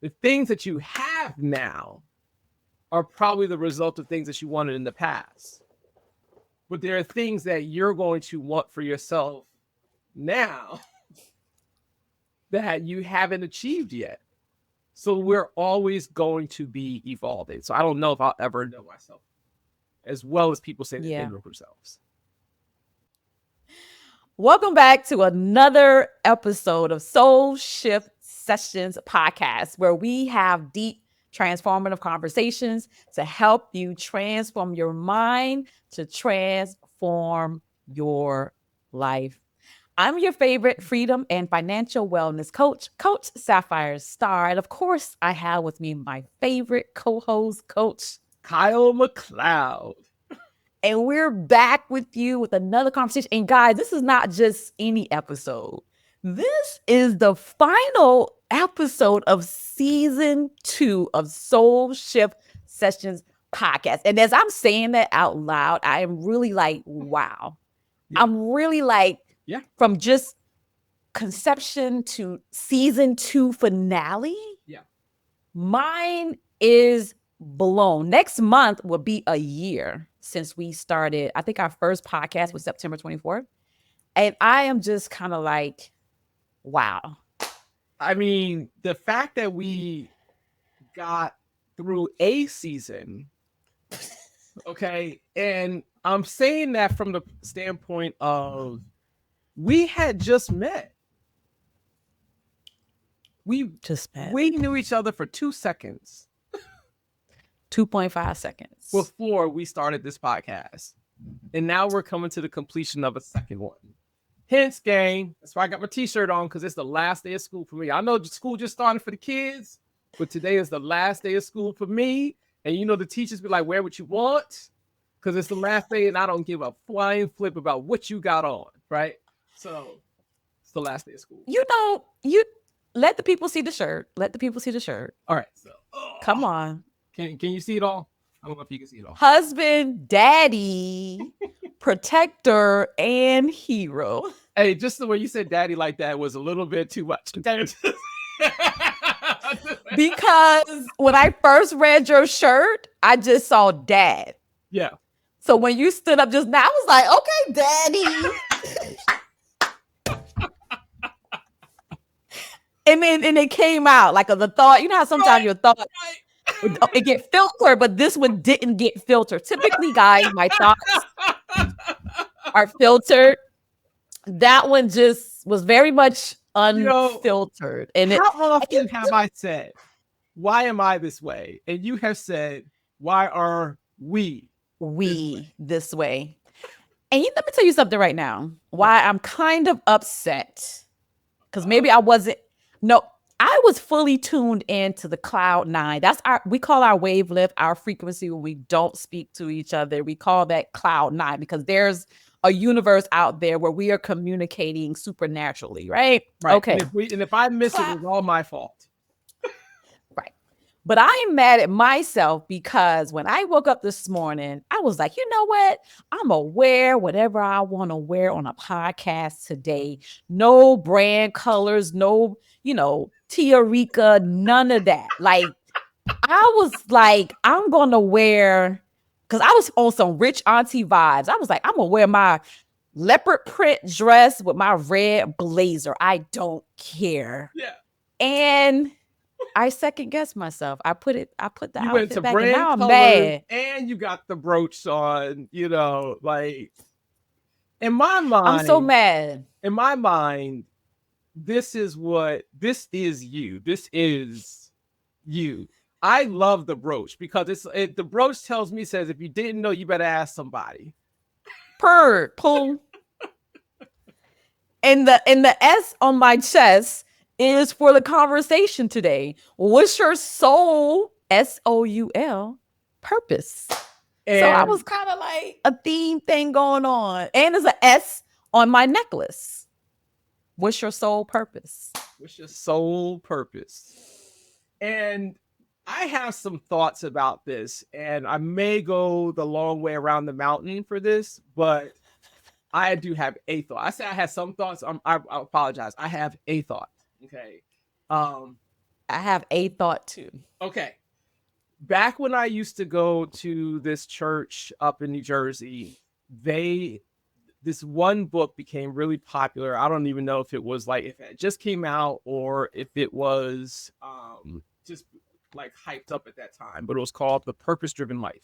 The things that you have now are probably the result of things that you wanted in the past. But there are things that you're going to want for yourself now that you haven't achieved yet. So we're always going to be evolving. So I don't know if I'll ever know myself as well as people say that they Yeah. know themselves. Welcome back to another episode of Soul Shift Sessions podcast, where we have deep, transformative conversations to help you transform your mind to transform your life. I'm your favorite freedom and financial wellness coach, Coach Sapphire Starr. And of course, I have with me my favorite co host, Coach. Kyle McCloud. And we're back with you with another conversation. And guys, this is not just any episode. This is the final episode of season 2 of Soul Shift Sessions podcast. And as I'm saying that out loud, I am really like, wow. Yeah. I'm really like, Yeah. from just conception to season 2 finale. Yeah. Mine is blown. Next month will be a year since we started. I think our first podcast was September 24th. And I am just kind of like, wow. I mean, the fact that we got through a season, okay, and I'm saying that from the standpoint of we had just met. We Just met we knew each other for 2 seconds 2.5 seconds. before we started this podcast. And now we're coming to the completion of a second one. Hence, gang, that's why I got my t-shirt on, because it's the last day of school for me. I know school just started for the kids, but today is the last day of school for me. And you know, the teachers be like, wear what you want, because it's the last day and I don't give a flying flip about what you got on, right? So it's the last day of school. You know, you let the people see the shirt. Let the people see the shirt. All right. So Come on. Can you see it all? I don't know if you can see it all. Husband, daddy, protector, and hero. Hey, just the way you said daddy like that was a little bit too much. Because when I first read your shirt, I just saw dad. Yeah. So when you stood up just now, I was like, okay, daddy. And then it came out like the thought. You know how sometimes your thought it get filtered, but this one didn't get filtered. Typically, guys, my thoughts are filtered. That one just was very much unfiltered. And how often have I said, why am I this way? And you have said, why are we this way? And let me tell you something right now. Why I'm kind of upset. Because maybe I wasn't. No, I was fully tuned into the cloud 9. That's we call our wavelength, our frequency when we don't speak to each other. We call that cloud 9 because there's a universe out there where we are communicating supernaturally, right? Okay. And if I miss it, it's all my fault. Right. But I am mad at myself because when I woke up this morning, I was like, you know what? I'm going to wear whatever I want to wear on a podcast today. No brand colors, no, Tia Rica, none of that. Like, I was like, I'm going to wear, because I was on some rich auntie vibes. I was like, I'm going to wear my leopard print dress with my red blazer. I don't care. Yeah. And I second guessed myself. I put the you went outfit to back, brand and now I'm colors, mad. and you got the brooch on. Like in my mind, I'm so mad. In my mind, this is you. This is you. I love the brooch because the brooch says if you didn't know, you better ask somebody. Pull. And the S on my chest is for the conversation today. What's your soul, SOUL, purpose? And so I was kind of like a theme thing going on. And there's an S on my necklace. What's your soul purpose? What's your soul purpose? And I have some thoughts about this, and I may go the long way around the mountain for this, but I do have a thought. I said I had some thoughts. I apologize. I have a thought. Okay. I have a thought too. Okay. Back when I used to go to this church up in New Jersey, they this one book became really popular. I don't even know if it was like if it just came out or if it was just like hyped up at that time, but it was called The Purpose Driven Life.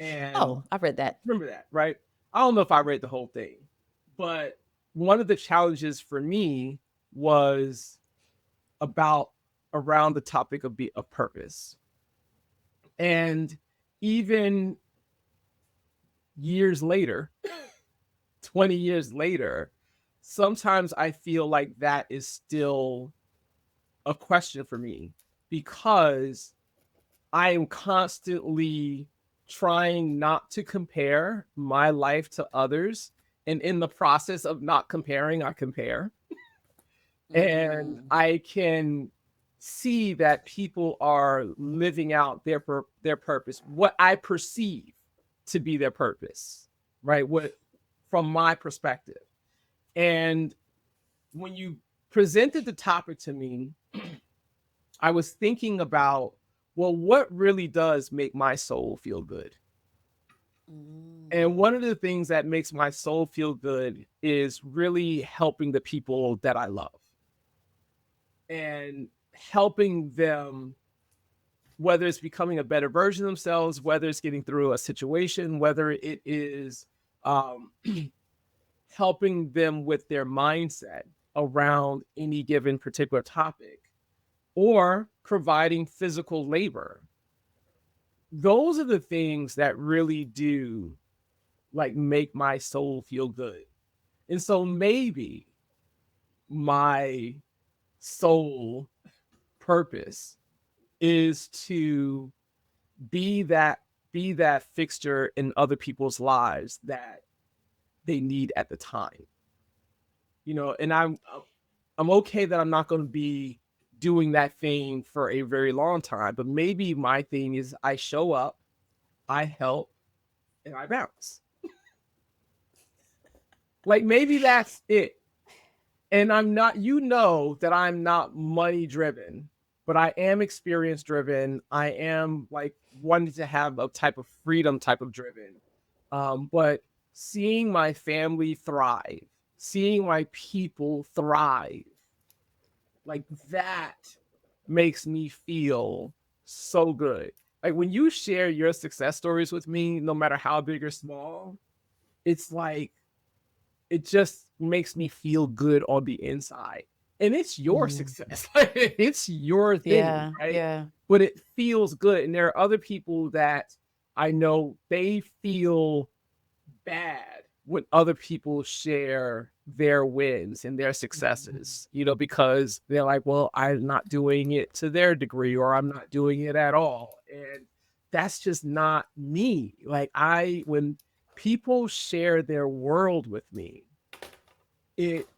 And Oh, I've read that. remember that, right? I don't know if I read the whole thing, but one of the challenges for me was about around the topic of be a purpose. And even years later, 20 years later, sometimes I feel like that is still a question for me because I am constantly trying not to compare my life to others. And in the process of not comparing, I compare. And I can see that people are living out their purpose, what I perceive to be their purpose, right? What from my perspective. And when you presented the topic to me, I was thinking about, well, what really does make my soul feel good? And one of the things that makes my soul feel good is really helping the people that I love and helping them, whether it's becoming a better version of themselves, whether it's getting through a situation, whether it is um, helping them with their mindset around any given particular topic, or providing physical labor. Those are the things that really do like make my soul feel good. And so maybe my soul purpose is to be that be that fixture in other people's lives that they need at the time. And I'm okay that I'm not going to be doing that thing for a very long time, but maybe my thing is I show up, I help, and I bounce. Like maybe that's it. And I'm not, that I'm not money driven, but I am experience driven. I am like wanting to have a type of freedom type of driven. But seeing my family thrive, seeing my people thrive, like that makes me feel so good. Like when you share your success stories with me, no matter how big or small, it's like it just makes me feel good on the inside. And it's your success. It's your thing, Yeah, right? yeah. But it feels good. And there are other people that I know they feel bad when other people share their wins and their successes, because they're like, well, I'm not doing it to their degree or I'm not doing it at all. And that's just not me. Like when people share their world with me, it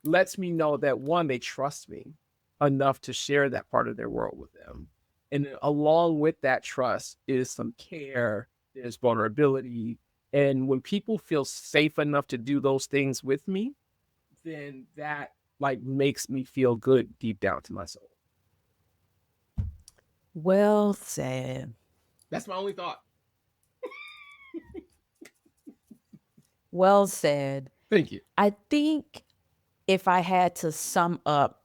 lets me know that one, they trust me enough to share that part of their world with them. And along with that trust is some care, there's vulnerability. And when people feel safe enough to do those things with me, then that like makes me feel good deep down to my soul. Well said. That's my only thought. Well said. Thank you. I think if I had to sum up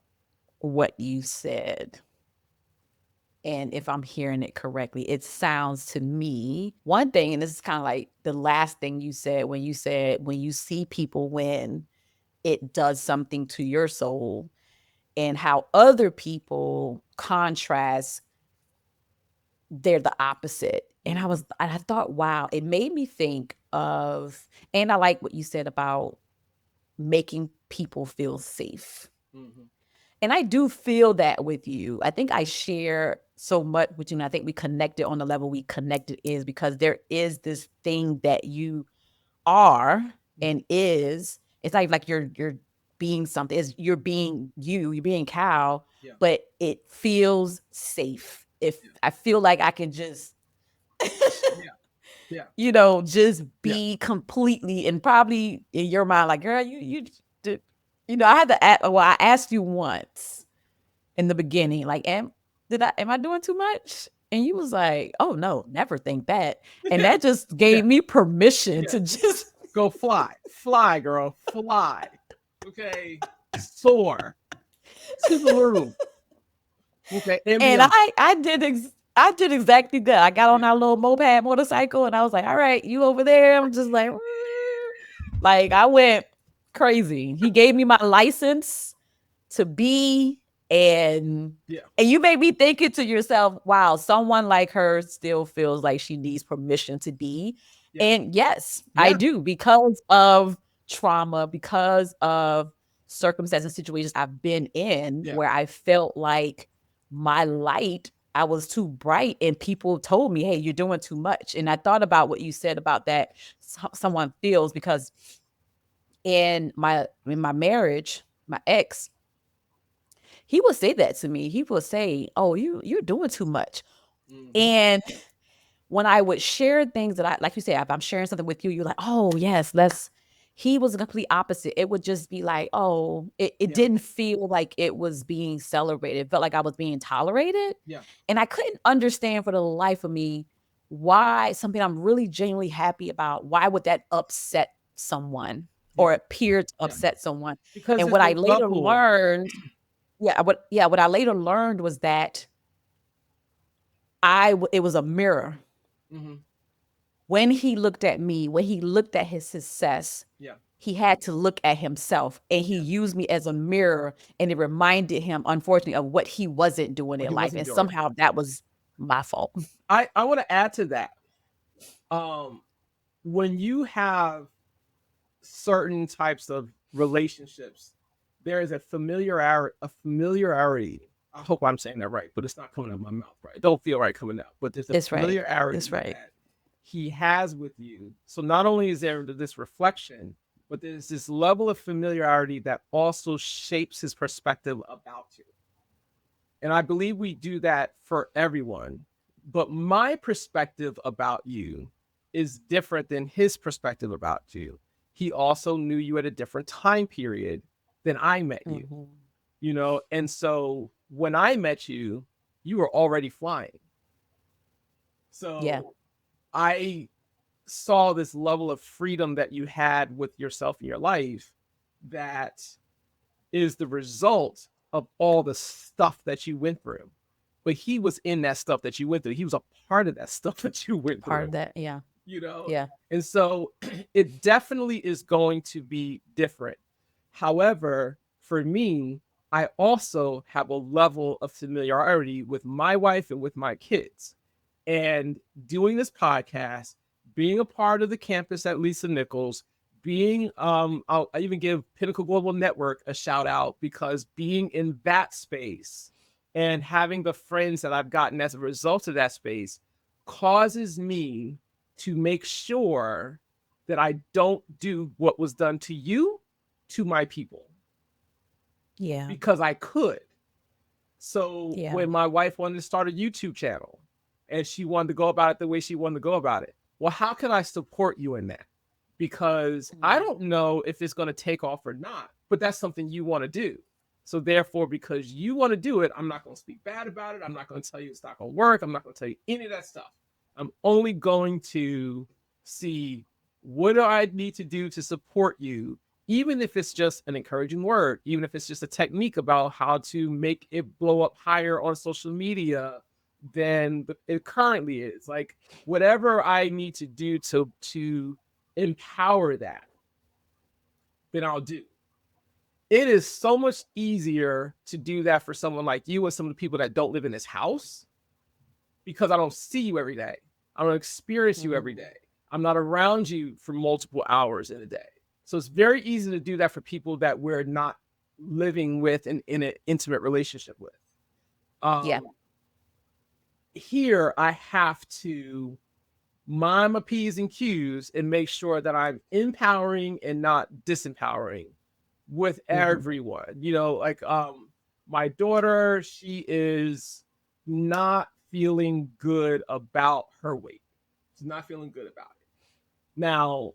what you said, and if I'm hearing it correctly, it sounds to me one thing, and this is kind of like the last thing you said when you see people win, it does something to your soul, and how other people contrast, they're the opposite. And I thought, wow, it made me think of, and I like what you said about making people feel safe. Mm-hmm. And I do feel that with you. I think I share so much with you. And I think we connected on the level we connected is because there is this thing that you are and is. It's like you're being something. You're being you're being Cal, Yeah. but it feels safe. If I feel like I can just Yeah. just Yeah. be completely, and probably in your mind, like, girl, I had to ask, well, I asked you once, in the beginning, like, am I doing too much? And you was like, oh no, never think that. And Yeah, that just yeah, gave me permission yeah. to just Go fly, girl, fly. Okay, soar to the moon. Okay, and and beyond. I did exactly that. I got Yeah, on our little moped motorcycle and I was like, all right, you over there. I'm just like I went crazy. He gave me my license to be yeah, and you made me think it to yourself, wow, someone like her still feels like she needs permission to be. yeah, And yes, I yeah, do, because of trauma, because of circumstances, situations I've been in yeah. where I felt like my light, I was too bright and people told me, hey, you're doing too much. And I thought about what you said about that someone feels, because in my marriage, my ex, he would say that to me. He would say, "Oh, you're doing too much." Mm-hmm. And when I would share things that I, like you said, if I'm sharing something with you, you're like, "Oh, yes, let's." He was the complete opposite. It would just be like, "Oh," it Yeah, didn't feel like it was being celebrated. It felt like I was being tolerated. yeah, And I couldn't understand for the life of me why something I'm really genuinely happy about, why would that upset someone yeah, or appear to yeah. upset someone? Because And it's what a I later level. learned what I later learned was that it was a mirror. Mm-hmm. When he looked at me, when he looked at his success, Yeah, he had to look at himself, and he yeah. used me as a mirror, and it reminded him, unfortunately, of what he wasn't doing What in he life. wasn't And doing. somehow that was my fault. I want to add to that. Um, when you have certain types of relationships, there is a familiarity. I hope I'm saying that right, but it's not coming out of my mouth right. It don't feel right coming out, but there's a It's right. It's familiarity right. that he has with you. So not only is there this reflection, but there's this level of familiarity that also shapes his perspective about you. And I believe we do that for everyone. But my perspective about you is different than his perspective about you. He also knew you at a different time period than I met you, Mhm. And so when I met you, you were already flying. Yeah. So I saw this level of freedom that you had with yourself in your life that is the result of all the stuff that you went through. But he was in that stuff that you went through. He was a part of that stuff that you went Part through, of that. Yeah. you know? Yeah. And so it definitely is going to be different. However, for me, I also have a level of familiarity with my wife and with my kids. And doing this podcast, being a part of the campus at Lisa Nichols, I even give Pinnacle Global Network a shout out, because being in that space and having the friends that I've gotten as a result of that space causes me to make sure that I don't do what was done to you to my people, Yeah. because I could. So Yeah. when my wife wanted to start a YouTube channel and she wanted to go about it the way she wanted to go about it, well, how can I support you in that? Because I Mm. don't know if it's going to take off or not, but that's something you want to do. So therefore, because you want to do it, I'm not going to speak bad about it. I'm not going to tell you it's not going to work. I'm not going to tell you any of that stuff. I'm only going to see what do I need to do to support you, even if it's just an encouraging word, even if it's just a technique about how to make it blow up higher on social media than it currently is. Like whatever I need to do to empower that, then I'll do. It is so much easier to do that for someone like you and some of the people that don't live in this house, because I don't see you every day. I don't experience you every Mhm. day. I'm not around you for multiple hours in a day. So it's very easy to do that for people that we're not living with and in an intimate relationship with. Yeah. Um, Here, I have to mime my P's and Q's and make sure that I'm empowering and not disempowering with Mhm. everyone. My daughter, she is not feeling good about her weight. She's not feeling good about it. Now,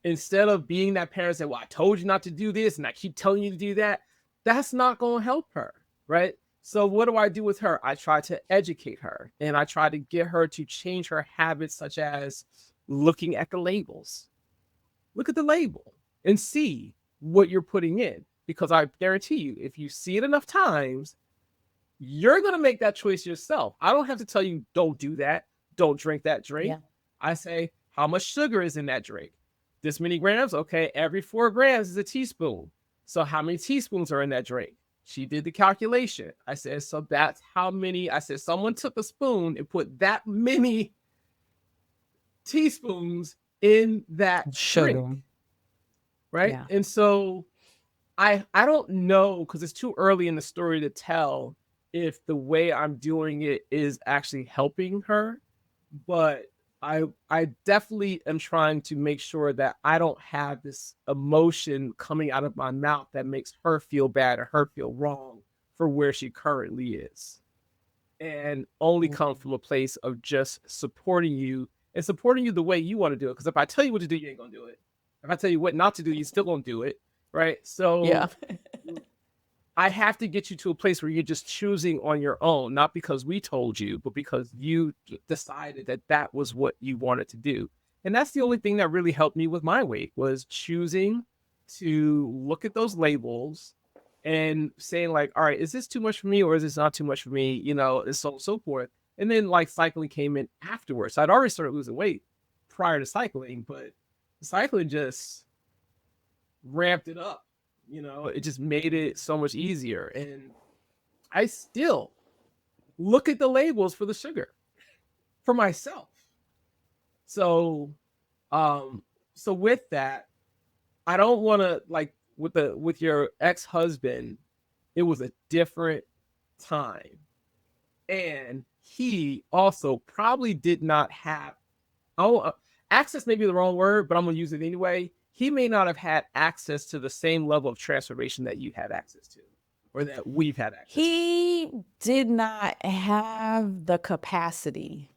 instead of being that parent say, well, I told you not to do this and I keep telling you to do that, that's not going to help her, right? So what do I do with her? I try to educate her and I try to get her to change her habits, such as looking at the labels. Look at the label and see what you're putting in. Because I guarantee you, if you see it enough times, you're going to make that choice yourself. I don't have to tell you, don't do that. Don't drink that drink. Yeah. I say, how much sugar is in that drink? This many grams? Okay, every 4 grams is a teaspoon. So how many teaspoons are in that drink? She did the calculation. I said, so that's how many. I said, someone took a spoon and put that many teaspoons in that drink, Sugar. right? Yeah. And so I don't know, because it's too early in the story to tell if the way I'm doing it is actually helping her, but I definitely am trying to make sure that I don't have this emotion coming out of my mouth that makes her feel bad or her feel wrong for where she currently is. And only come from a place of just supporting you and supporting you the way you want to do it. Because if I tell you what to do, you ain't gonna do it. If I tell you what not to do, you still gonna do it. Right. Yeah. So I have to get you to a place where you're just choosing on your own, not because we told you, but because you decided that that was what you wanted to do. And that's the only thing that really helped me with my weight, was choosing to look at those labels and saying like, all right, is this too much for me or is this not too much for me? And so on and so forth. And then like cycling came in afterwards. So I'd already started losing weight prior to cycling, but cycling just ramped it up. It just made it so much easier. And I still look at the labels for the sugar for myself. So, so with that, I don't want to, like, with your ex-husband, it was a different time. And he also probably did not have, oh, access may be the wrong word, but I'm going to use it anyway. He may not have had access to the same level of transformation that you had access to, or that we've had access to. He did not have the capacity.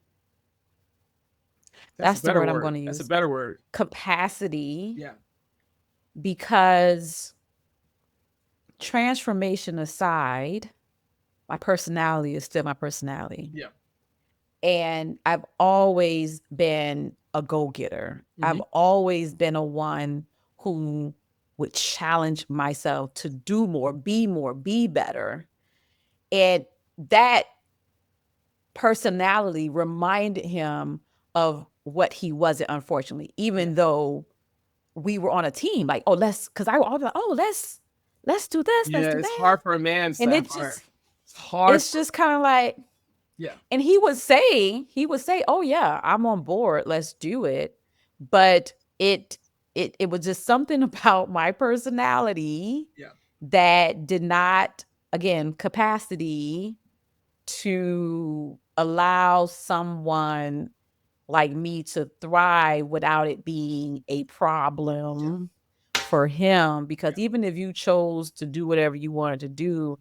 That's the word I'm going to use. That's a better word. Capacity. Yeah. Because transformation aside, my personality is still my personality. Yeah. And I've always been a go-getter. I've always been a one who would challenge myself to do more, be better. And that personality reminded him of what he wasn't, unfortunately, even though we were on a team. Like, because I was like, let's do this, let's do it's that. hard for a man, And Sapphire. It's hard. It's just kind of like, yeah. And he would say, "Oh yeah, I'm on board. Let's do it." But it was just something about my personality that did not, again, capacity to allow someone like me to thrive without it being a problem for him. Because even if you chose to do whatever you wanted to do,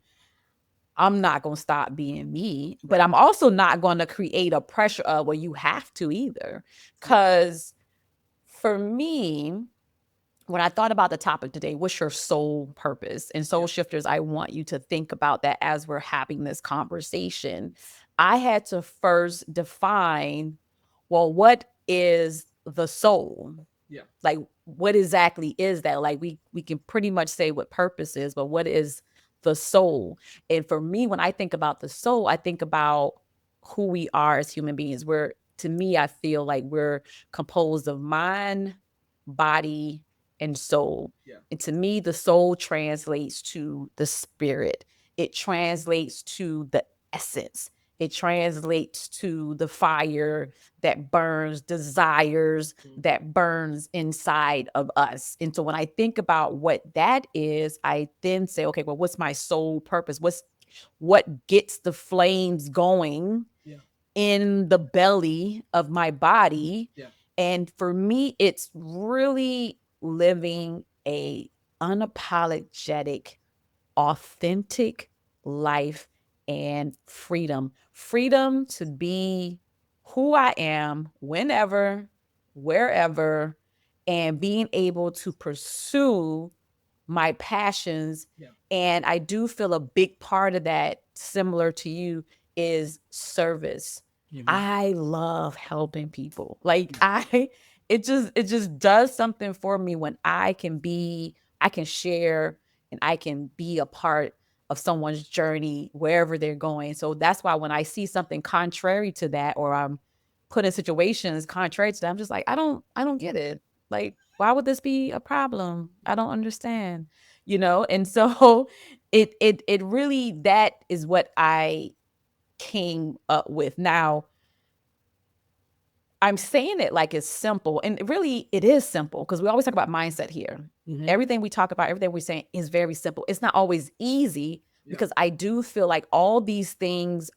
I'm not going to stop being me, but I'm also not going to create a pressure of, well, you have to either. Because for me, when I thought about the topic today, what's your soul purpose? And soul shifters, I want you to think about that as we're having this conversation. I had to first define, well, what is the soul? Yeah. Like, what exactly is that? Like, we can pretty much say what purpose is, but what is the soul? And for me, when I think about the soul, I think about who we are as human beings. To me, I feel like we're composed of mind, body, and soul. Yeah. And to me, the soul translates to the spirit. It translates to the essence. It translates to the fire that burns, desires that burns inside of us. And so when I think about what that is, I then say, okay, well, what's my soul purpose? What gets the flames going in the belly of my body? Yeah. And for me, it's really living a unapologetic, authentic life and freedom. Freedom to be who I am whenever, wherever, and being able to pursue my passions. Yeah. And I do feel a big part of that, similar to you, is service. Mhm. I love helping people. Like it just does something for me when I can share and I can be a part of someone's journey wherever they're going. So that's why when I see something contrary to that, or I'm put in situations contrary to that, I'm just like, I don't get it. Like, why would this be a problem? I don't understand. And so it really, that is what I came up with. Now, I'm saying it like it's simple, and really it is simple, because we always talk about mindset here. Mhm. Everything we talk about, everything we're saying is very simple. It's not always easy, Yeah. because I do feel like all these things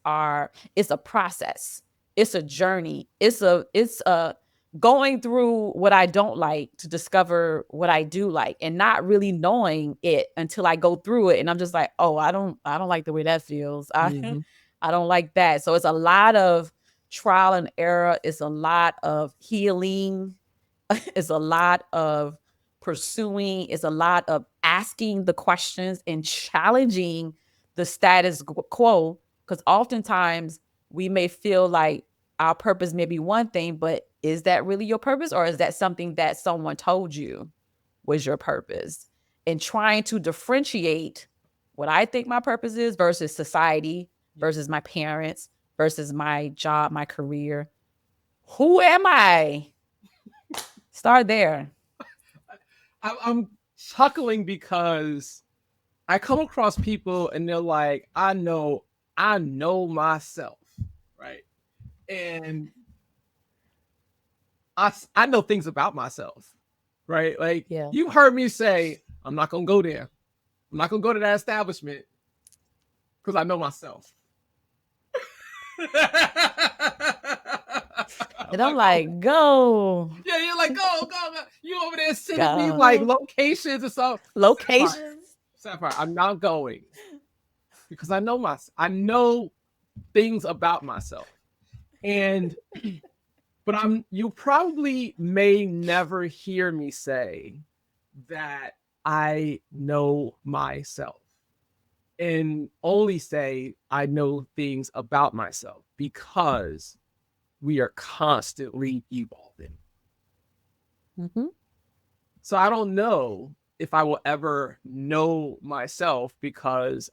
it's a process. It's a journey. It's a going through what I don't like to discover what I do like, and not really knowing it until I go through it and I'm just like, "Oh, I don't like the way that feels. I Mhm. I don't like that." So it's a lot of trial and error. It's a lot of healing. It's a lot of pursuing. It's a lot of asking the questions and challenging the status quo. Because oftentimes we may feel like our purpose may be one thing, but is that really your purpose? Or is that something that someone told you was your purpose? And trying to differentiate what I think my purpose is versus society, versus my parents, versus my job, my career. Who am I? Start there. I'm chuckling because I come across people and they're like, I know myself, right? And I know things about myself, right? Like Yeah. you heard me say, I'm not gonna go there. I'm not gonna go to that establishment because I know myself. And I'm I'm not going. like, go, Yeah, you're like, go. You over there sending me like go. locations or something. Sapphire, Locations. Sapphire, I'm not going because I know things about myself. And but you probably may never hear me say that I know myself, and only say I know things about myself because we are constantly evolving. Mm-hmm. So I don't know if I will ever know myself because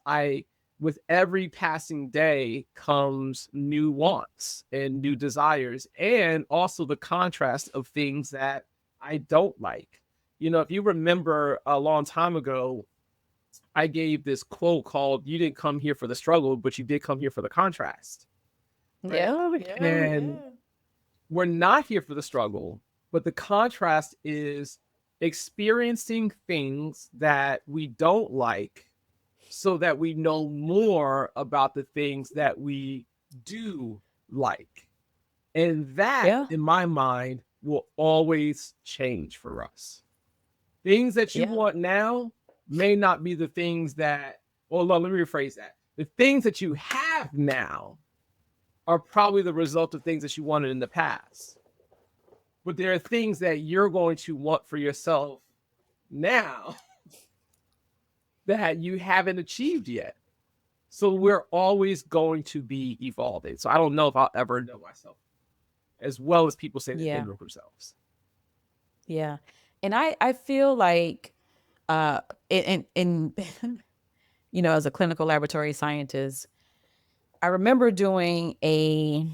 with every passing day comes new wants and new desires, and also the contrast of things that I don't like. If you remember a long time ago, I gave this quote called, "You didn't come here for the struggle, but you did come here for the contrast." Right. Yeah. And we're not here for the struggle, but the contrast is experiencing things that we don't like so that we know more about the things that we do like. And that, Yeah. in my mind, will always change for us. Things that you Yeah. want now may not be the things that, well, let me rephrase that. The things that you have now are probably the result of things that you wanted in the past. But there are things that you're going to want for yourself now that you haven't achieved yet. So we're always going to be evolving. So I don't know if I'll ever know myself as well as people say that they Yeah. know themselves. Yeah. And I feel like uh in as a clinical laboratory scientist, I remember doing a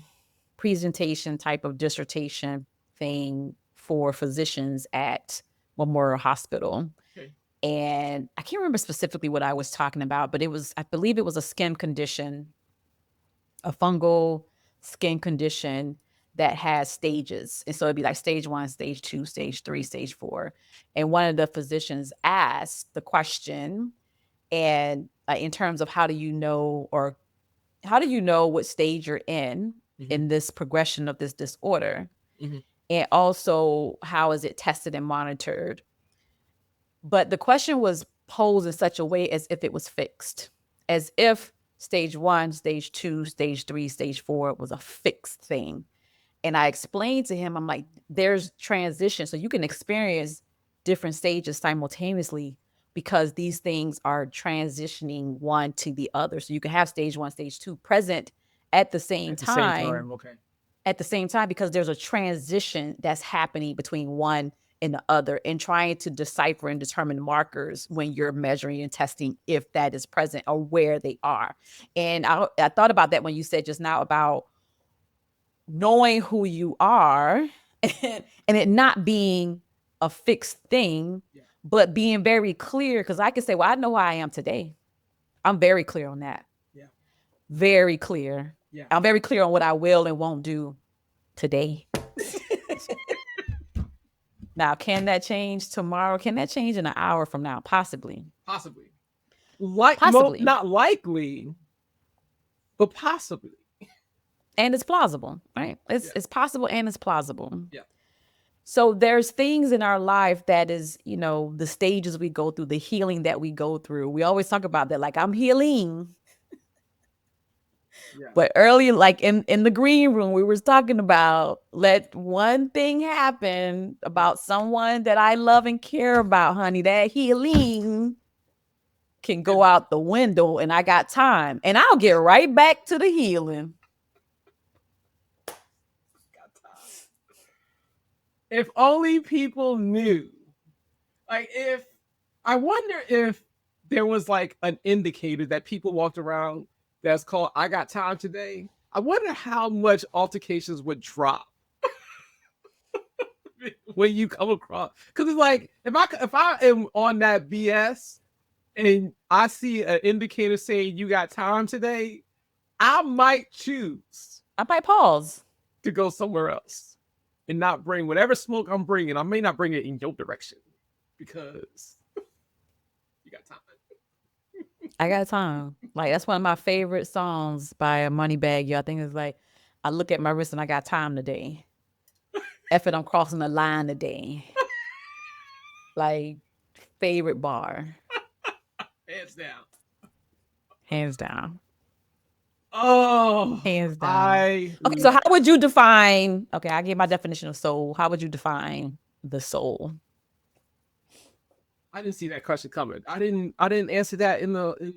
presentation type of dissertation thing for physicians at Memorial Hospital. Okay. And I can't remember specifically what I was talking about, but I believe it was a skin condition, a fungal skin condition that has stages. And so it'd be like stage 1, stage 2, stage 3, stage 4. And one of the physicians asked the question, and in terms of how do you know what stage you're Mhm. in this progression of this disorder? Mhm. And also, how is it tested and monitored? But the question was posed in such a way as if it was fixed, as if stage 1, stage 2, stage 3, stage 4 was a fixed thing. And I explained to him, I'm like, there's transition. So you can experience different stages simultaneously, because these things are transitioning one to the other. So you can have stage 1, stage 2 present at the same time. Okay. At the same time, because there's a transition that's happening between one and the other, and trying to decipher and determine markers when you're measuring and testing if that is present or where they are. And I thought about that when you said just now about knowing who you are and it not being a fixed thing, Yeah. but being very clear. Because I can say, well, I know who I am today. I'm very clear on that. Yeah. Very clear. Yeah. I'm very clear on what I will and won't do today. Now, can that change tomorrow? Can that change in an hour from now? Possibly. Possibly. Possibly. Not likely, but possibly. And it's plausible, right? Yeah. It's possible and it's plausible. Yeah. So there's things in our life that is, you know, the stages we go through, the healing that we go through. We always talk about that, like I'm healing. Yeah. But early, like in the green room, we were talking about let one thing happen about someone that I love and care about, honey. That healing can go out the window and I got time. And I'll get right back to the healing. If only people knew. Like, I wonder if there was like an indicator that people walked around that's called "I got time today." I wonder how much altercations would drop when you come across. Because it's like if I am on that BS and I see an indicator saying "you got time today," I might choose I might pause. to go somewhere else and not bring whatever smoke I'm bringing. I may not bring it in your direction because you got time. I got time. Like that's one of my favorite songs by Moneybagg Yo. I think it's like, I look at my wrist and I got time today. F it, I'm crossing the line today. Like, favorite bar. Hands down. Hands down. Oh, Hands down. Okay, so how would you define, okay, I gave my definition of soul. How would you define the soul? I didn't see that question coming. I didn't answer that in the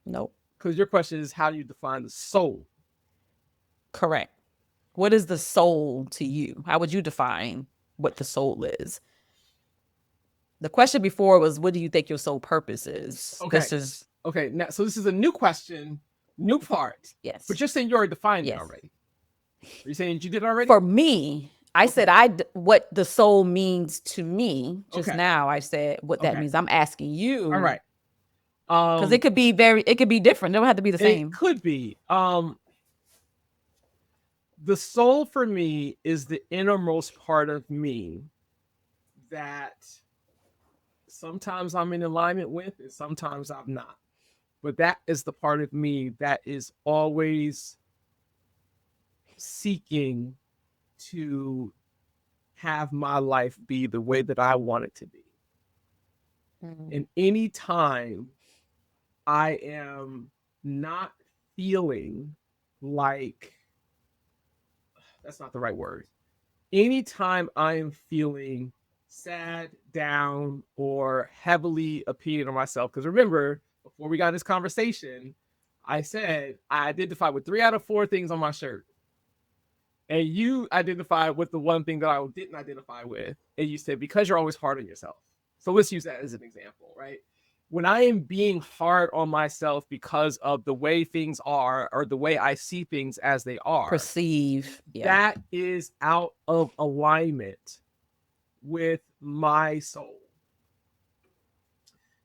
Nope. because your question is how do you define the soul? Correct. What is the soul to you? How would you define what the soul is? The question before was, what do you think your soul purpose is? Okay. This is Okay, now so this is a new question, new part. yes. But you're saying you already defined it Yes. already. Are you saying you did already? For me, I Okay. said what the soul means to me. Just Okay. now I said what that Okay. means. I'm asking you. All right. Because it could be different. It don't have to be the same. It could be. The soul for me is the innermost part of me that sometimes I'm in alignment with and sometimes I'm not. But that is the part of me that is always seeking to have my life be the way that I want it to be. And any time I am not feeling like, that's not the right word. Anytime I am feeling sad, down, or heavily opinion on myself, because remember, before we got in this conversation, I said I identified with 3 out of 4 things on my shirt. And you identified with the one thing that I didn't identify with. And you said, because you're always hard on yourself. So let's use that as an example, right? When I am being hard on myself because of the way things are or the way I see things as they are, Perceive. Yeah. that is out of alignment with my soul.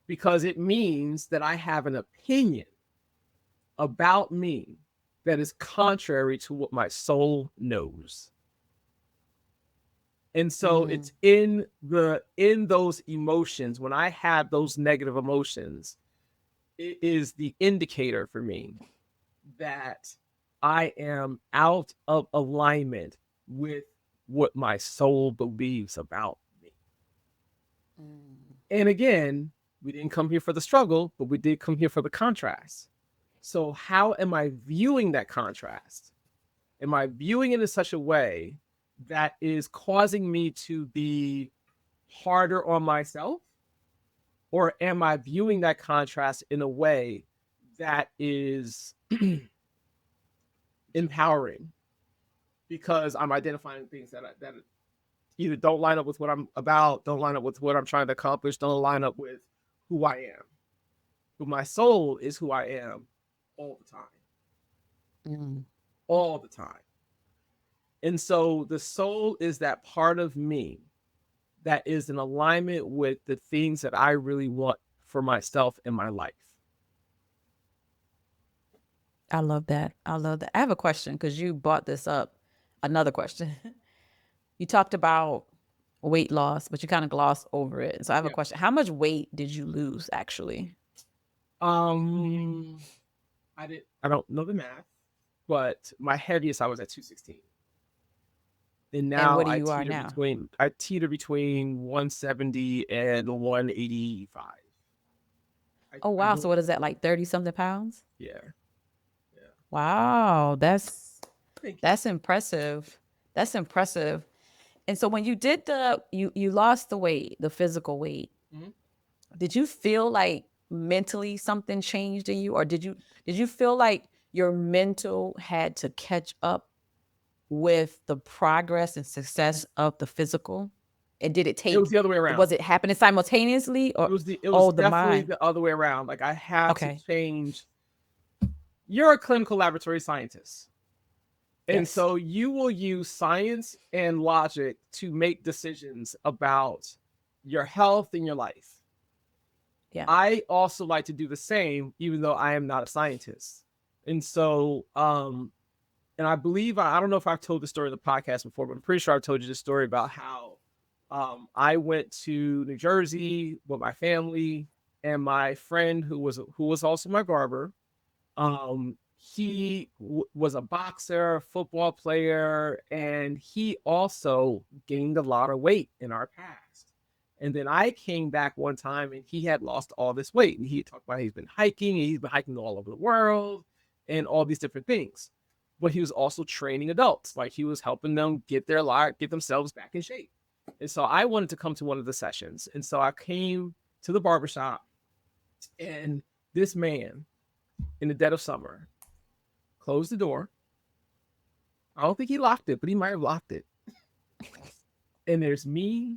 Because it means that I have an opinion about me that is contrary to what my soul knows. And so it's in those emotions, when I have those negative emotions, it is the indicator for me that I am out of alignment with what my soul believes about me. And again, we didn't come here for the struggle, but we did come here for the contrast. So how am I viewing that contrast? Am I viewing it in such a way that is causing me to be harder on myself? Or am I viewing that contrast in a way that is empowering? Because I'm identifying things that either don't line up with what I'm about, don't line up with what I'm trying to accomplish, don't line up with who I am. But my soul is who I am all the time. All the time. And so the soul is that part of me that is in alignment with the things that I really want for myself in my life. I love that. I love that. I have a question because you brought this up. Another question. You talked about weight loss, but you kind of glossed over it. So I have a question. How much weight did you lose actually? I don't know the math, but my heaviest I was at 216. And now what do you are now? I teeter between 170 and 185. Oh wow. So what is that, like 30 something pounds? Yeah. Wow. That's impressive. That's impressive. And so when you did you lost the weight, the physical weight, did you feel like mentally something changed in you? Or did you feel like your mental had to catch up with the progress and success of the physical? And did it take? It was the other way around. Was it happening simultaneously, or it was the definitely mind? the other way around. Like I had to change. You're a clinical laboratory scientist. And so you will use science and logic to make decisions about your health and your life. Yeah. I also like to do the same, even though I am not a scientist. And so, and I believe, I don't know if I've told this story in the podcast before, but I'm pretty sure I've told you this story about how I went to New Jersey with my family, and my friend who was also my barber. He was a boxer, football player, and he also gained a lot of weight in our past. And then I came back one time and he had lost all this weight. And he talked about he's been hiking all over the world and all these different things. But he was also training adults. Like he was helping them get themselves back in shape. And so I wanted to come to one of the sessions. And so I came to the barbershop, and this man in the dead of summer closed the door. I don't think he locked it, but he might have locked it. And there's me.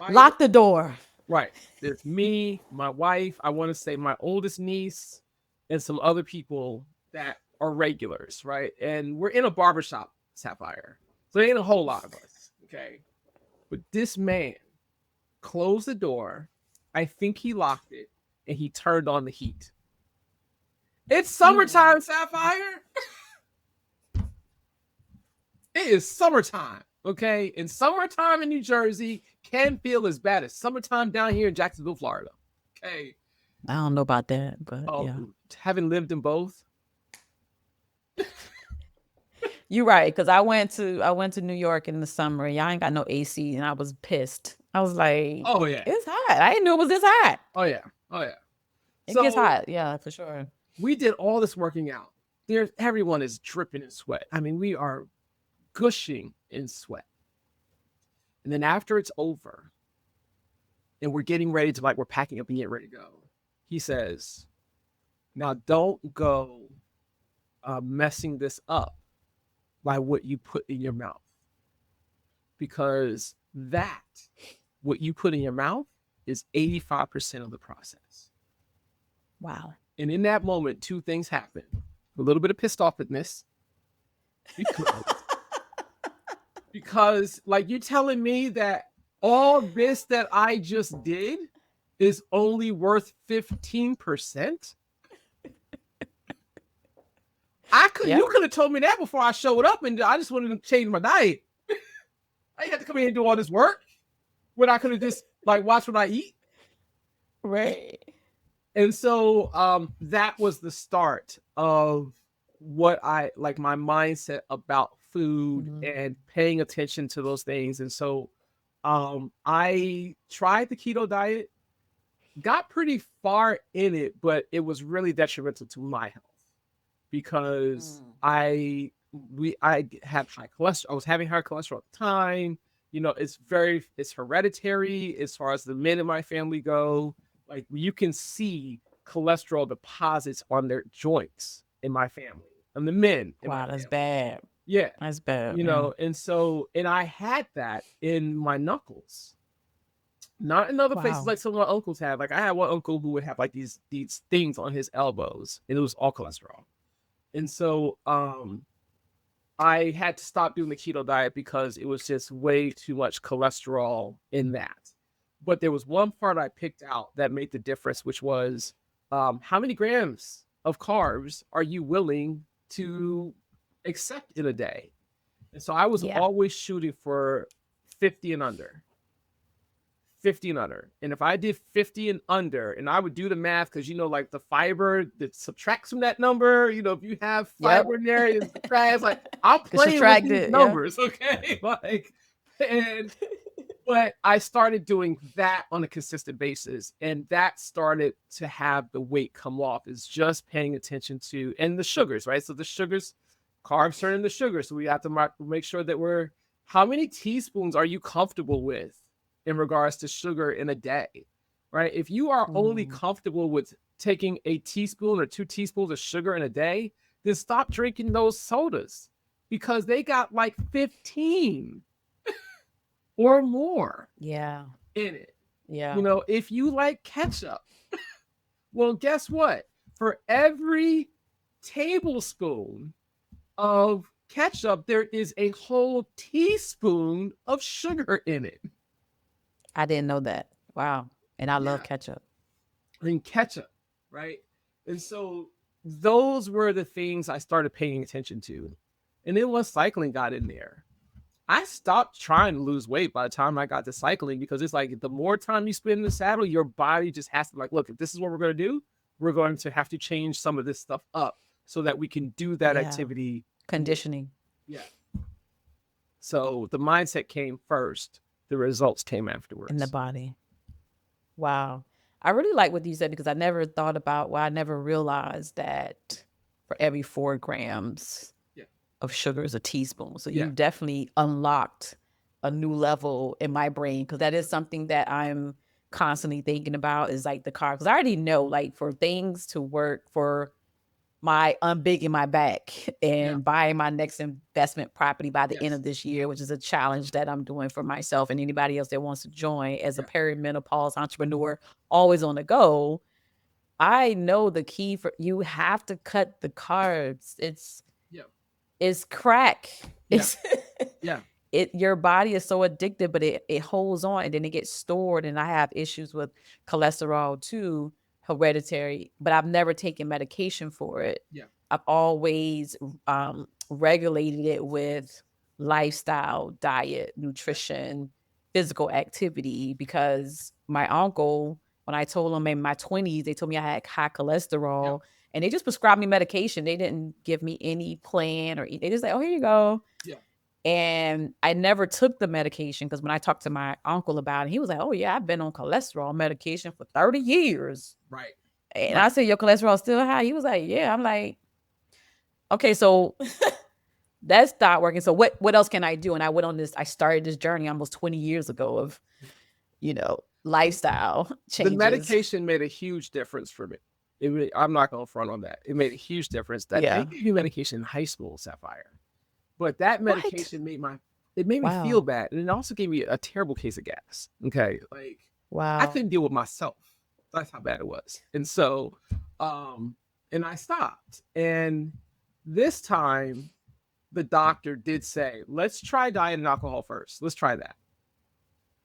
Lock the door. Right. There's me, my wife, I want to say my oldest niece, and some other people that are regulars, right? And we're in a barbershop, Sapphire. So there ain't a whole lot of us, okay? But this man closed the door. I think he locked it, and he turned on the heat. It's summertime, Sapphire. It is summertime, okay? And summertime in New Jersey can feel as bad as summertime down here in Jacksonville, Florida. Okay. I don't know about that, but yeah. Having lived in both. You're right, because I went to New York in the summer. Y'all ain't got no AC, and I was pissed. I was like, "Oh yeah, it's hot." I didn't know it was this hot. Oh yeah. It gets hot, yeah, for sure. We did all this working out. Everyone is dripping in sweat. I mean, we are gushing in sweat. And then after it's over, and we're getting ready to we're packing up and getting ready to go, he says, "Now don't go messing this up by what you put in your mouth, because what you put in your mouth is 85% of the process." Wow. And in that moment, two things happen. A little bit of pissed offness. Because like, you're telling me that all this that I just did is only worth 15%? You could have told me that before I showed up, and I just wanted to change my diet. I had to come in here and do all this work when I could have just watch what I eat. Right. And so that was the start of what my mindset about food and paying attention to those things. And so I tried the keto diet, got pretty far in it, but it was really detrimental to my health because I had high cholesterol. I was having high cholesterol at the time. You know, it's hereditary as far as the men in my family go. Like you can see cholesterol deposits on their joints in my family, and the men in my Wow, that's family. bad. Yeah. That's bad. You Yeah. know, and I had that in my knuckles. Not in other places Wow. like some of my uncles had. Like I had one uncle who would have like these things on his elbows, and it was all cholesterol. And so I had to stop doing the keto diet because it was just way too much cholesterol in that. But there was one part I picked out that made the difference, which was how many grams of carbs are you willing to accept in a day? And so I was Yeah. always shooting for 50 and under. 50 and under. And if I did 50 and under, and I would do the math because, you know, like the fiber that subtracts from that number, you know, if you have Yep. fiber in there, it subtracts, like I'm Get playing with these subtracted. Yeah. numbers, okay? Like, and, but I started doing that on a consistent basis. And that started to have the weight come off, is just paying attention to, and the sugars, right? So the sugars, carbs turn into sugar. So we have to make sure that how many teaspoons are you comfortable with in regards to sugar in a day, right? If you are only Mm. comfortable with taking a teaspoon or 2 teaspoons of sugar in a day, then stop drinking those sodas because they got like 15 or more Yeah. in it. Yeah. You know, if you like ketchup, well, guess what? For every tablespoon of ketchup, there is a whole teaspoon of sugar in it. I didn't know that. Wow. And I love Yeah. ketchup. And ketchup, right? And so those were the things I started paying attention to. And then once cycling got in there, I stopped trying to lose weight by the time I got to cycling, because it's like the more time you spend in the saddle, your body just has to like, look, if this is what we're going to do, we're going to have to change some of this stuff up so that we can do that Yeah. activity. Conditioning. Yeah. So the mindset came first. The results came afterwards. In the body. Wow. I really like what you said, because I never thought about, well, I never realized that for every 4 grams Yeah. of sugar is a teaspoon. So Yeah. you definitely unlocked a new level in my brain, because that is something that I'm constantly thinking about, is like the carbs. Because I already know, like, for things to work for my unbigging my back and buying my next investment property by the end of this year, which is a challenge that I'm doing for myself and anybody else that wants to join as a perimenopause entrepreneur, always on the go. I know the key for you have to cut the carbs. It's crack. It's your body is so addicted, but it holds on and then it gets stored. And I have issues with cholesterol too, hereditary, but I've never taken medication for it. I've always regulated it with lifestyle, diet, nutrition, physical activity, because my uncle, when I told him in my 20s, they told me I had high cholesterol and they just prescribed me medication. They didn't give me any plan or they just like, oh, here you go. And I never took the medication, because when I talked to my uncle about it, he was like, oh, yeah, I've been on cholesterol medication for 30 years. Right. And I said, your cholesterol still high? He was like, yeah. I'm like, okay, so that stopped working. So what else can I do? And I started this journey almost 20 years ago of, lifestyle changes. The medication made a huge difference for me. I'm not going to front on that. It made a huge difference. They gave me medication in high school, Sapphire. But that medication made me feel bad. And it also gave me a terrible case of gas. Okay. Like, I couldn't deal with myself. That's how bad it was. And so, and I stopped. And this time, the doctor did say, let's try diet and alcohol first. Let's try that.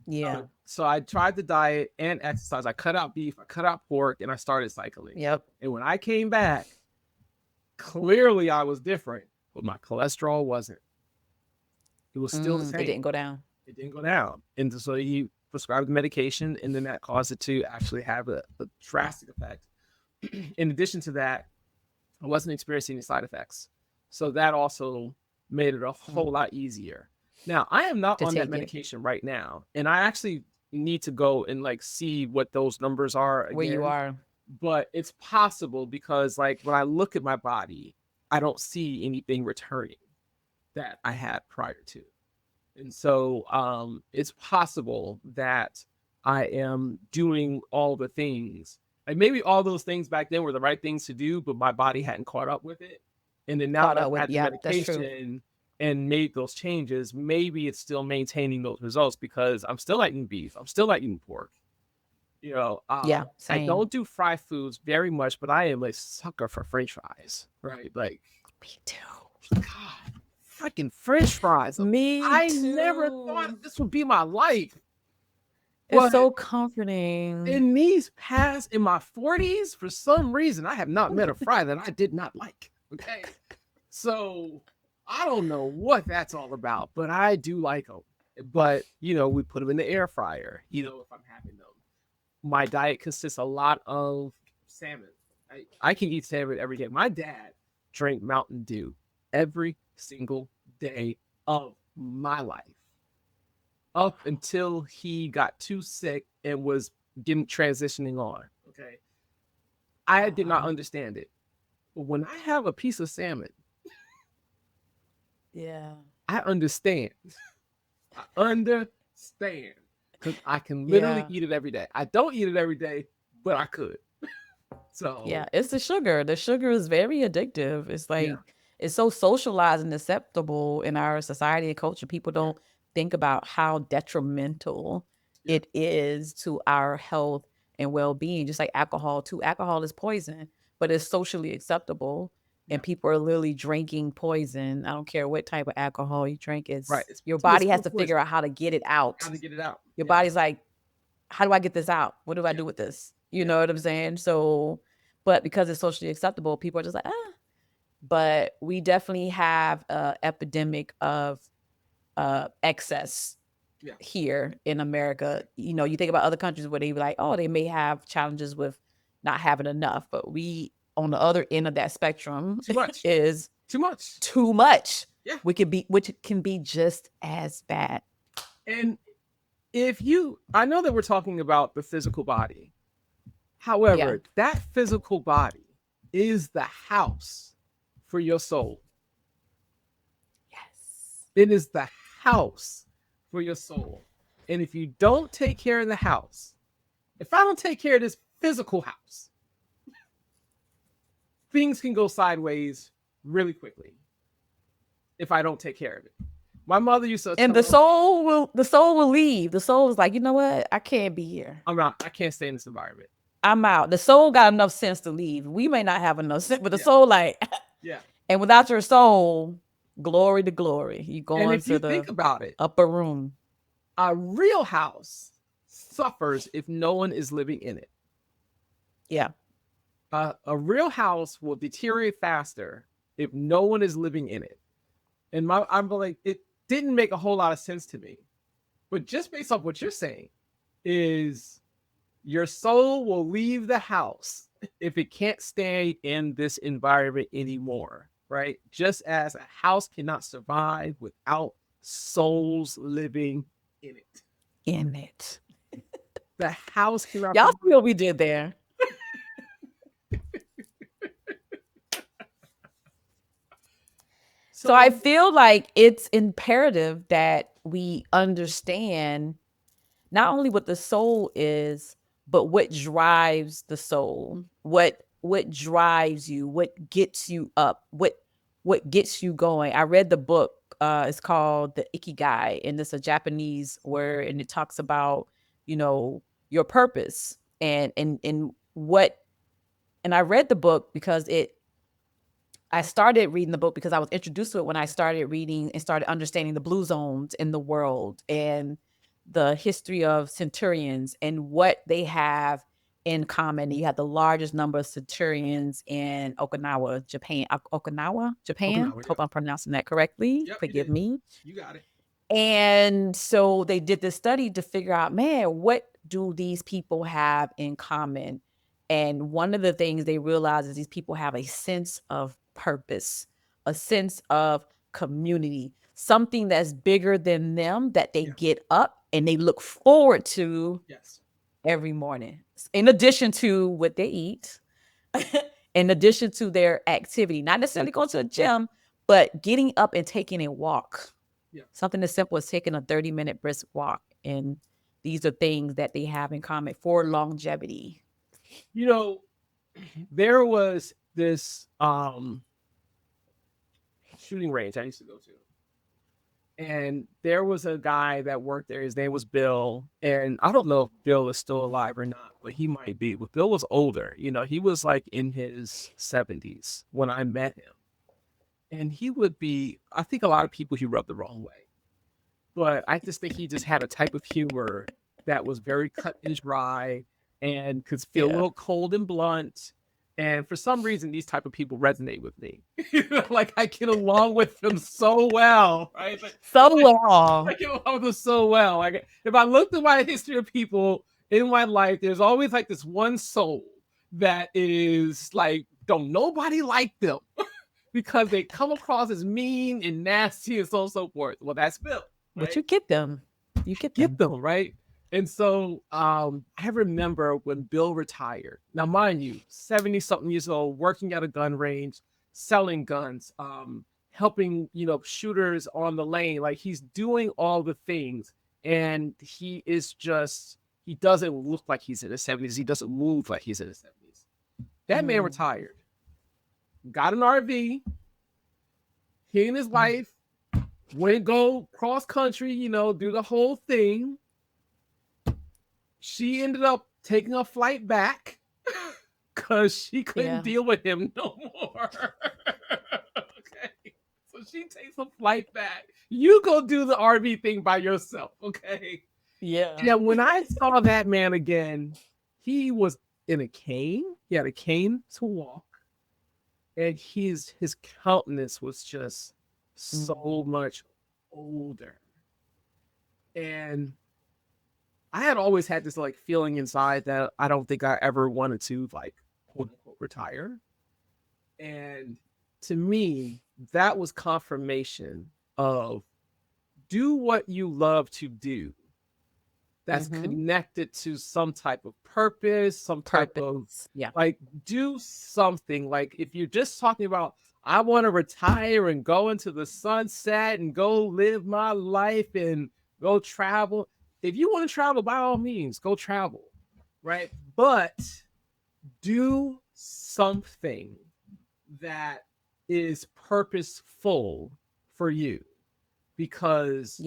Yeah. So I tried the diet and exercise. I cut out beef, I cut out pork, and I started cycling. Yep. And when I came back, clearly I was different, but my cholesterol wasn't. It was still the same. It didn't go down. It didn't go down. And so he prescribed the medication, and then that caused it to actually have a drastic effect. In addition to that, I wasn't experiencing any side effects. So that also made it a whole lot easier. Now, I am not on that medication right now, and I actually need to go and like see what those numbers are again. Where you are. But it's possible, because like when I look at my body, I don't see anything returning that I had prior to. And so it's possible that I am doing all the things. Like maybe all those things back then were the right things to do, but my body hadn't caught up with it. And then now Caught that up I've with, had the yeah, that's true. medication and made those changes, maybe it's still maintaining those results because I'm still eating beef. I'm still eating pork. Yeah, I same. don't do fried foods very much, but I am a sucker for French fries, right? Like, Me too. God, freaking French fries. Me I never thought too. this would be my life. It's But so comforting. in my 40s, for some reason, I have not met a fry that I did not like. Okay. So I don't know what that's all about, but I do like them. But, we put them in the air fryer, if I'm having them. My diet consists a lot of salmon. I can eat salmon every day. My dad drank Mountain Dew every single day of my life up until he got too sick and was getting transitioning on. Okay. I did not understand it. But when I have a piece of salmon, Yeah. I understand. I understand. Because I can literally Yeah. eat it every day. I don't eat it every day, but I could. So Yeah. It's the sugar. The sugar is very addictive. It's yeah, like, it's so socialized and acceptable in our society and culture. People yeah, don't think about how detrimental yeah, it is to our health and well-being. Just like alcohol too. Alcohol is poison, but it's socially acceptable. yeah. And people are literally drinking poison. I don't care what type of alcohol you drink. Right. It's It's, your it's body has still to figure poison. out how to get it out. How to get it out. Your Yeah, body's like, how do I get this out? What do I yeah, do with this? You yeah. know what I'm saying? So, but because it's socially acceptable, people are just like, ah. But we definitely have a epidemic of excess Yeah. here in America. You think about other countries where they be like, oh, they may have challenges with not having enough, but we on the other end of that spectrum Too much. is Too much. too much. Yeah. Which can be just as bad. And I know that we're talking about the physical body. Yeah. However, that physical body is the house for your soul. Yes. It is the house for your soul. And if you don't take care of the house, if I don't take care of this physical house, things can go sideways really quickly if I don't take care of it. My mother used to And tell us, the soul will leave. The soul is like, you know what? I can't be here. I can't stay in this environment. I'm out. The soul got enough sense to leave. We may not have enough sense, but the Yeah. soul, like, Yeah. and without your soul, glory to glory. You go And if into you the think about it, upper room. a real house suffers if no one is living in it. Yeah. A real house will deteriorate faster if no one is living in it. And I'm like, it didn't make a whole lot of sense to me. But just based off what you're saying, is your soul will leave the house if it can't stay in this environment anymore, right? Just as a house cannot survive without souls living in it. In it. The house cannot. Y'all see what we did there. So I feel like it's imperative that we understand not only what the soul is, but what drives the soul. What drives you, what gets you up, what gets you going. I read the book, it's called The Ikigai, and it's a Japanese word, and it talks about, your purpose and what, and I read the book because I started reading the book because I was introduced to it when I started reading and started understanding the blue zones in the world and the history of centurions and what they have in common. You have the largest number of centurions in Okinawa, Japan. Okinawa, Japan. Okinawa, Hope I'm pronouncing that correctly. yep, Forgive me. you got it. And so they did this study to figure out, man, what do these people have in common? And one of the things they realized is these people have a sense of purpose, a sense of community, something that's bigger than them that they get up and they look forward to every morning. In addition to what they eat, in addition to their activity, not necessarily going to the gym, but getting up and taking a walk. Yeah. Something as simple as taking a 30-minute brisk walk. And these are things that they have in common for longevity. You know, there was this shooting range I used to go to. And there was a guy that worked there. His name was Bill. And I don't know if Bill is still alive or not, but he might be. But Bill was older. You know, he was like in his 70s when I met him. And he would be, I think a lot of people he rubbed the wrong way. But I just think he just had a type of humor that was very cut and dry and could feel a little cold and blunt. And for some reason, these type of people resonate with me. Like I get along with them so well, right? Like, So long. I get along with them so well. Like if I look at my history of people in my life, there's always like this one soul that is like, don't nobody like them because they come across as mean and nasty and so on and so forth. Well, that's Bill. Right? But you get them. You get them, right? And so I remember when Bill retired. Now, mind you, 70-something years old, working at a gun range, selling guns, helping, you know, shooters on the lane. Like he's doing all the things. And he is just, he doesn't look like he's in his 70s. He doesn't move like he's in his 70s. That man retired, got an RV, he and his wife went go cross country, you know, do the whole thing. She ended up taking a flight back because she couldn't deal with him no more. Okay. So she takes a flight back. You go do the RV thing by yourself, okay? Yeah. Yeah, when I saw that man again, he was in a cane. He had a cane to walk. And his countenance was just so much older. And I had always had this like feeling inside that I don't think I ever wanted to like quote unquote retire. And to me, that was confirmation of do what you love to do. That's connected to some type of purpose, some type of like do something. Like if you're just talking about I want to retire and go into the sunset and go live my life and go travel. If you want to travel, by all means, go travel, right? But do something that is purposeful for you because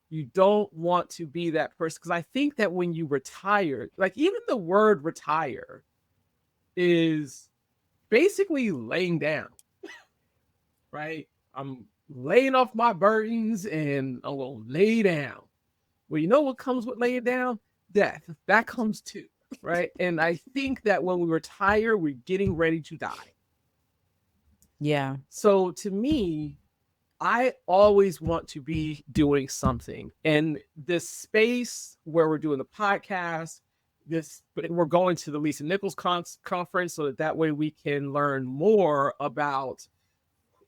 you don't want to be that person. Because I think that when you retire, like even the word retire is basically laying down, right? I'm laying off my burdens and I'm going to lay down. Well, you know what comes with laying down? Death. That comes too, right? And I think that when we retire, we're getting ready to die. Yeah. So to me, I always want to be doing something. And this space where we're doing the podcast, we're going to the Lisa Nichols conference so that way we can learn more about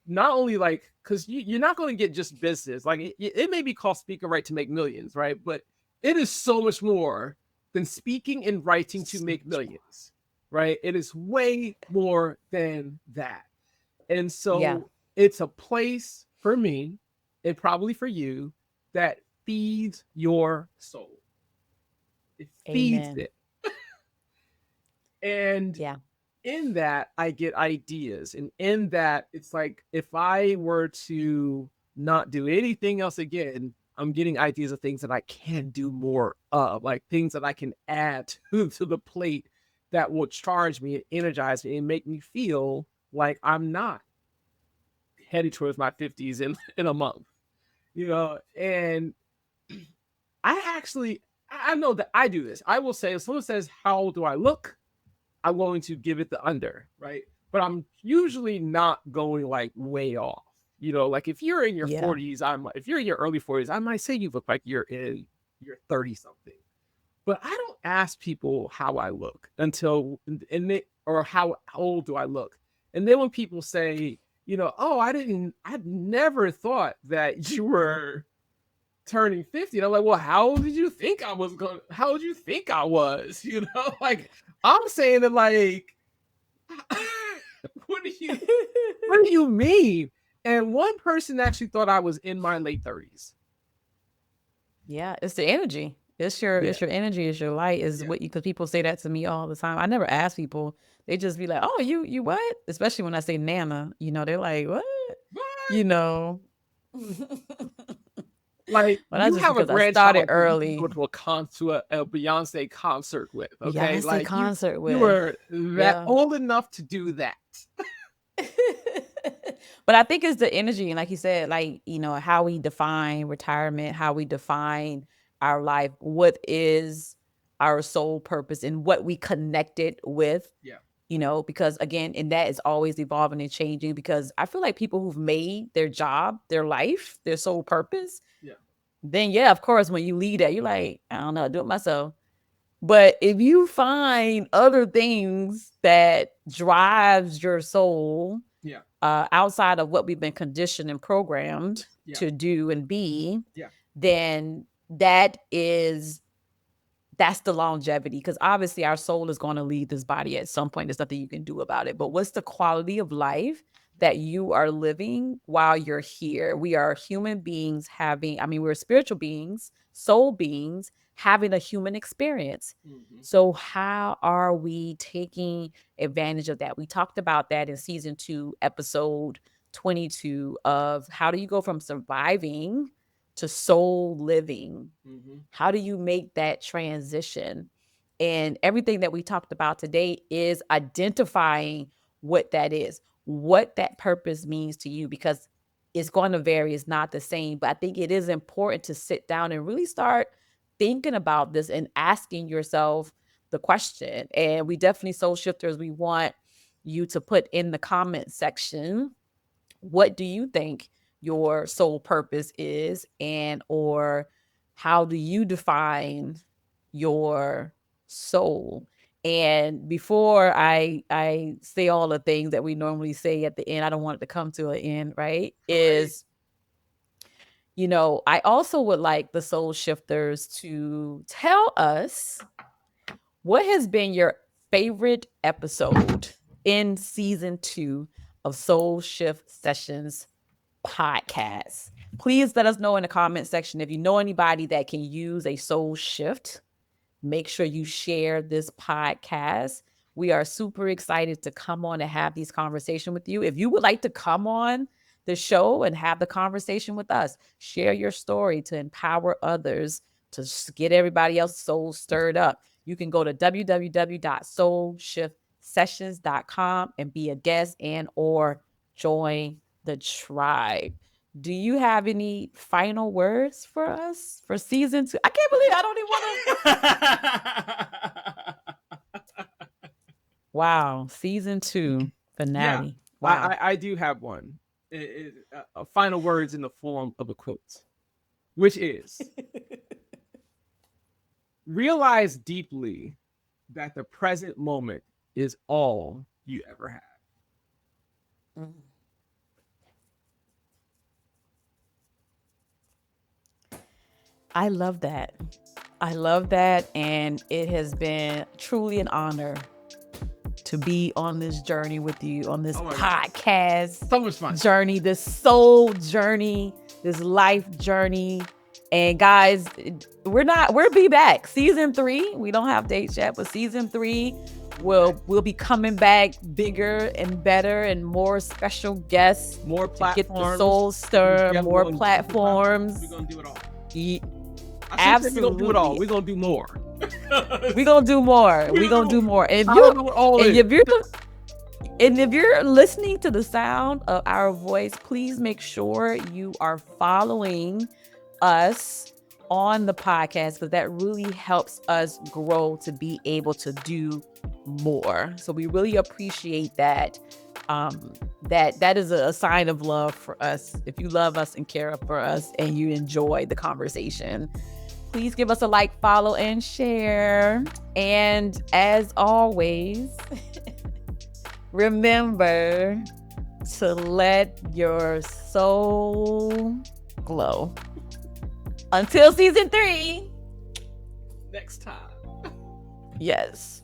not only like, because you're not going to get just business. Like it may be called speaker right to make millions, right? But it is so much more than speaking and writing to make millions, right? It is way more than that. And so it's a place for me and probably for you that feeds your soul. It feeds it. And in that, I get ideas. And in that, it's like if I were to not do anything else again, I'm getting ideas of things that I can do more of, like things that I can add to the plate that will charge me and energize me and make me feel like I'm not headed towards my 50s in a month, you know. And I know that I do this. I will say, if someone says, how old do I look? I'm going to give it the under, right? But I'm usually not going like way off. You know, like if you're in your 40s, if you're in your early 40s, I might say you look like you're in your 30 something. But I don't ask people how I look or how old do I look. And then when people say, you know, oh, I never thought that you were turning 50. And I'm like, well, how old did you think I was how old did you think I was? You know, like I'm saying that like, what do you mean? And one person actually thought I was in my late 30s. Yeah, it's the energy. It's your energy, it's your light, is what you, because people say that to me all the time. I never ask people. They just be like, "Oh, you what?" Especially when I say Nana, they're like, "What?" You know. Like, But that's you just have a because I started grandchild that you early. can go to a Beyonce concert with, okay? Beyonce Like, concert you with. were that Yeah. old enough to do that. But I think it's the energy, and like you said, like, how we define retirement, how we define our life, what is our sole purpose, and what we connect it with. Yeah. Because again, and that is always evolving and changing, because I feel like people who've made their job, their life, their sole purpose, then yeah, of course, when you leave that, you're like, I don't know, do it myself. But if you find other things that drives your soul, outside of what we've been conditioned and programmed to do and be, then that's the longevity, because obviously our soul is going to leave this body at some point. There's nothing you can do about it. But what's the quality of life that you are living while you're here? We are human beings we're spiritual beings, soul beings having a human experience. So how are we taking advantage of that? We talked about that in season 2, episode 22, of how do you go from surviving to soul living? How do you make that transition? And everything that we talked about today is identifying what that is, what that purpose means to you, because it's going to vary. It's not the same. But I think it is important to sit down and really start thinking about this and asking yourself the question. And we definitely, soul shifters, we want you to put in the comment section, what do you think your soul purpose is, and or how do you define your soul? And before I say all the things that we normally say at the end, I don't want it to come to an end, right? Is, I also would like the soul shifters to tell us what has been your favorite episode in season 2 of Soul Shift Sessions podcast. Please let us know in the comment section if you know anybody that can use a soul shift. Make sure you share this podcast. We are super excited to come on and have these conversations with you. If you would like to come on the show and have the conversation with us, share your story to empower others, to get everybody else's soul stirred up, you can go to www.soulshiftsessions.com and be a guest and or join the tribe. Do you have any final words for us for season 2? I can't believe I don't even want to. Wow. Season 2 finale. Wow. I do have one. Final words in the form of a quote, which is realize deeply that the present moment is all you ever have. I love that. I love that. And it has been truly an honor to be on this journey with you, on this podcast. So much fun. Journey, this soul journey, this life journey. And guys, we'll be back. Season 3, we don't have dates yet, but season 3 we'll be coming back bigger and better and more special guests. More platforms. Get the soul stir, more platforms. We're going to do it all. Absolutely. We're going to do it all. We're going to do more. We're going to do more. We're going to do more. And if you're listening to the sound of our voice, please make sure you are following us on the podcast, because that really helps us grow to be able to do more. So we really appreciate that. That is a sign of love for us. If you love us and care for us and you enjoy the conversation, please give us a like, follow, and share. And as always, remember to let your soul glow. Until season 3. Next time. Yes.